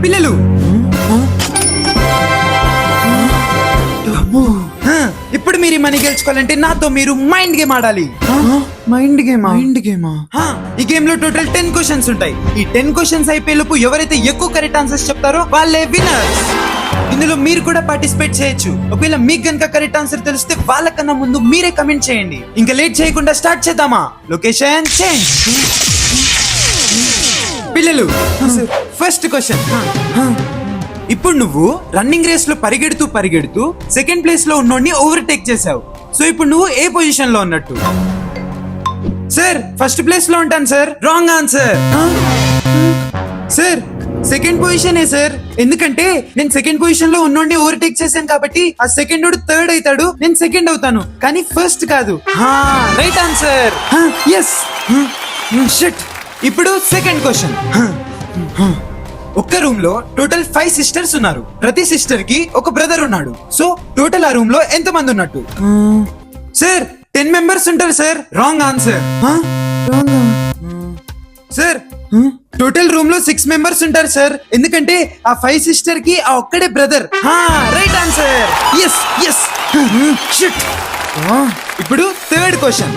పిల్లలు ఇప్పుడు మీరు ఈ మనీ గెలుచుకోవాలంటే నాతో మీరు మైండ్ గేమ్ ఆడాలి. మైండ్ గేమా? ఈ గేమ్ లో టోటల్ 10 క్వశ్చన్స్ ఉంటాయి. ఈ 10 క్వశ్చన్స్ అయిపోయేలోపు ఎవరైతే ఎక్కువ కరెక్ట్ ఆన్సర్స్ చెప్తారో వాళ్ళే విన్నర్స్. ఇందులో మీరు కూడా పార్టిసిపేట్ చేయొచ్చు. ఒకవేళ మీకు గనుక కరెక్ట్ ఆన్సర్ తెలిస్తే వాళ్ళకన్నా ముందు మీరే కమెంట్ చేయండి. ఇంకా లేట్ చేయకుండా స్టార్ట్ చేద్దామా? Location change. పిల్లలు ఫస్ట్ క్వశ్చన్. ఇప్పుడు నువ్వు రన్నింగ్ రేస్ లో పరిగెడుతూ సెకండ్ ప్లేస్ లో ఉన్నోడిని ఓవర్టేక్ చేసావు. సో ఇప్పుడు నువ్వు ఏ పొజిషన్ లో ఉన్నట్టు? సార్ ఫస్ట్ ప్లేస్ లో ఉంటాను sir. Wrong answer. Sir second position sir. ఎందుకంటే నేను సెకండ్ పొజిషన్ లో ఉన్నోడిని ఓవర్టేక్ చేశాను కాబట్టి ఆ సెకండ్ థర్డ్ అవుతాడు, నేను సెకండ్ అవుతాను, కానీ ఫస్ట్ కాదు. Right answer. ఎస్. షిట్. ఇప్పుడు సెకండ్ క్వశ్చన్. ఒక్క రూమ్ లో టోటల్ 5 సిస్టర్స్ ఉన్నారు. ప్రతి సిస్టర్ కి ఒక బ్రదర్ ఉన్నాడు. సో టోటల్ ఆ రూమ్ లో ఎంత మంది ఉన్నట్టు? సార్ 10 మెంబర్స్ ఉంటారు sir. Wrong answer. Sir total room లో 6 మెంబర్స్ ఉంటారు సార్. ఎందుకంటే ఆ 5 సిస్టర్ కి ఆ ఒక్కడే brother. Right answer. Yes yes. Shit. ఇప్పుడు third question.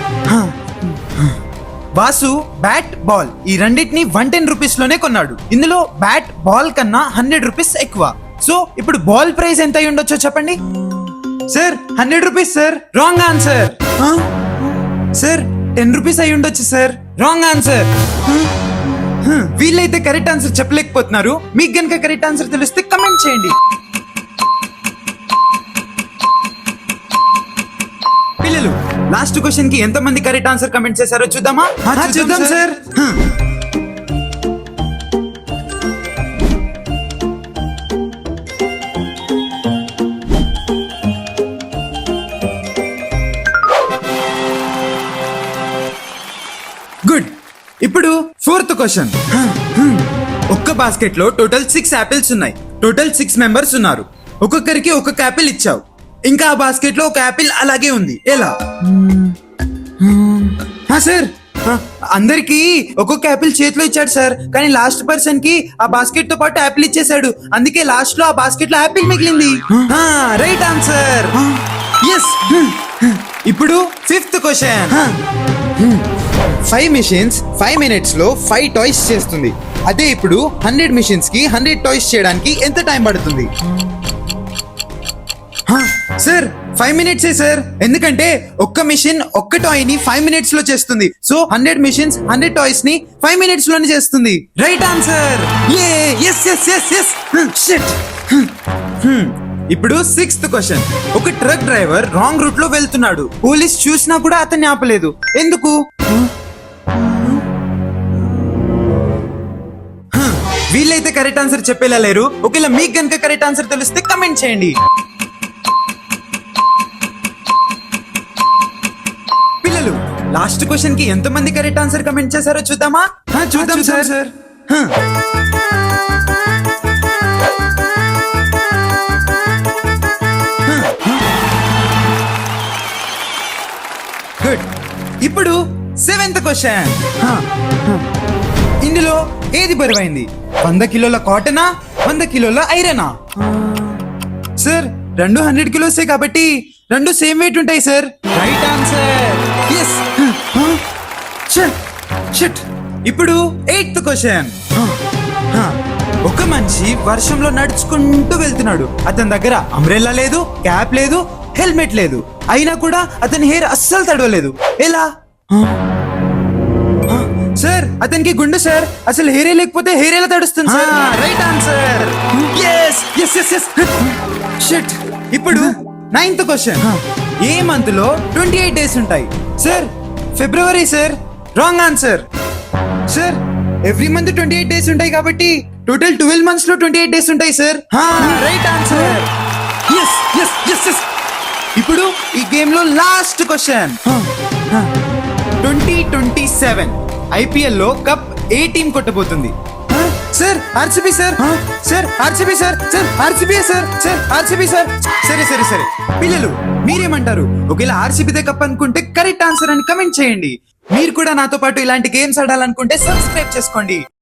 Vasu bat ball ఈ రెండింటిని 110 రూపీస్ లోనే కొన్నాడు. ఇందులో బ్యాట్ బాల్ కన్నా 100 రూపీస్ ఎక్కువ. సో ఇప్పుడు బాల్ ప్రైస్ ఎంత అయి ఉండొచ్చో చెప్పండి. Sir 100 rupees sir. Wrong answer. Sir 10 rupees అయి ఉండొచ్చు సార్. Wrong answer. వీళ్ళైతే కరెక్ట్ ఆన్సర్ చెప్పలేకపోతున్నారు. మీకు గనుక కరెక్ట్ ఆన్సర్ తెలిస్తే కమెంట్ చేయండి. పిల్లలు లాస్ట్ క్వశ్చన్ కి ఎంత మంది కరెక్ట్ ఆన్సర్ కమెంట్ చేశారో చూద్దామా? చూద్దాం సార్. గుడ్. ఇప్పుడు ఫోర్త్ క్వశ్చన్. ఒక్క బాస్కెట్ లో టోటల్ 6 యాపిల్స్ ఉన్నాయి. టోటల్ 6 మెంబర్స్ ఉన్నారు. ఒక్కొక్కరికి ఒక్కొక్క యాపిల్ ఇచ్చావు. ఇంకా ఆ బాస్కెట్ లో ఒక యాపిల్ అలాగే ఉంది. ఎలా? సార్ అందరికి ఒక్కొక్క యాపిల్ చేతిలో ఇచ్చాడు సార్, కానీ లాస్ట్ పర్సన్ కి ఆ బాస్కెట్ తో పాటు యాపిల్ ఇచ్చేసాడు. అందుకే లాస్ట్ లో ఆ బాస్కెట్ లో యాపిల్ మిగిలింది. Right answer. ఎస్. ఇప్పుడు ఫిఫ్త్ క్వశ్చన్. 5 మిషన్స్ 5 మినిట్స్ లో 5 టాయ్స్ చేస్తుంది. అదే ఇప్పుడు 100 మిషన్స్ కి 100 టాయ్స్ చేయడానికి ఎంత టైం పడుతుంది? సార్ 5 మినిట్సే సార్. ఎందుకంటే ఒక్క మిషన్ ఒక్క టాయ్ ని 5 మినిట్స్ లో చేస్తుంది. సో 100 మిషన్స్ 100 టాయ్స్ ని 5 మినిట్స్ లోనే చేస్తుంది. Right answer. ఇప్పుడు సిక్స్త్ క్వశ్చన్. ఒక ట్రక్ డ్రైవర్ రాంగ్ రూట్ లో వెళ్తున్నాడు. పోలీస్ చూసినా కూడా అతన్ని ఆపలేదు. ఎందుకు? వీళ్ళైతే కరెక్ట్ ఆన్సర్ చెప్పేలా లేరు. ఒకవేళ మీకు గనుక కరెక్ట్ ఆన్సర్ తెలిస్తే కమెంట్ చేయండి. లాస్ట్ క్వశ్చన్ కి ఎంత మంది కరెక్ట్ ఆన్సర్ కమెంట్ చేశారో చూద్దామా? చూద్దాం సార్. గుడ్. ఇప్పుడు సెవెంత్ క్వశ్చన్. ఇందులో ఏది బరువైంది? 100 కిలోల కాటనా 100 కిలోల ఐరనా? సార్ 2 100 కిలోసే కాబట్టి 2 సేమ్ వెయిట్ ఉంటాయి sir. Right answer. Yes. Shit. ఇప్పుడు ఎయిత్ క్వశ్చన్. ఒక మనిషి వర్షంలో నడుచుకుంటూ వెళ్తున్నాడు. అతని దగ్గర అంబ్రెల్లా లేదు, క్యాప్ లేదు, హెల్మెట్ లేదు. అయినా కూడా అతని హెయిర్ అస్సలు తడవలేదు. ఎలా? సార్ అతనికి గుండు సార్. అసలు హెయిర్ లేకపోతే హెయిర్ ఎలా తడుస్తుంది సార్? Right answer. షిట్. ఇప్పుడు నైన్త్ క్వశ్చన్. ఏ మంత్ లో 28 డేస్ ఉంటాయి? Sir February sir. Wrong answer. Sir every month 28 days ఉంటాయి కాబట్టి టోటల్ 12 మంత్స్ లో 28 డేస్ ఉంటాయి సార్. Right answer. ఇప్పుడు ఈ గేమ్ లో లాస్ట్ క్వశ్చన్. 2027 ఐపీఎల్ లో కప్ ఏ టీం కొట్టబోతుంది? Sir RCB sir. Sir RCB sir. Sir RCB sir. Sir RCB sir. సరే పిల్లలు మీరేమంటారు? ఒకవేళ ఆర్సీబీదే కప్ అనుకుంటే కరెక్ట్ ఆన్సర్ అని కమెంట్ చేయండి. మీరు కూడా నాతో పాటు ఇలాంటి గేమ్స్ ఆడాలనుకుంటే సబ్స్క్రైబ్ చేసుకోండి.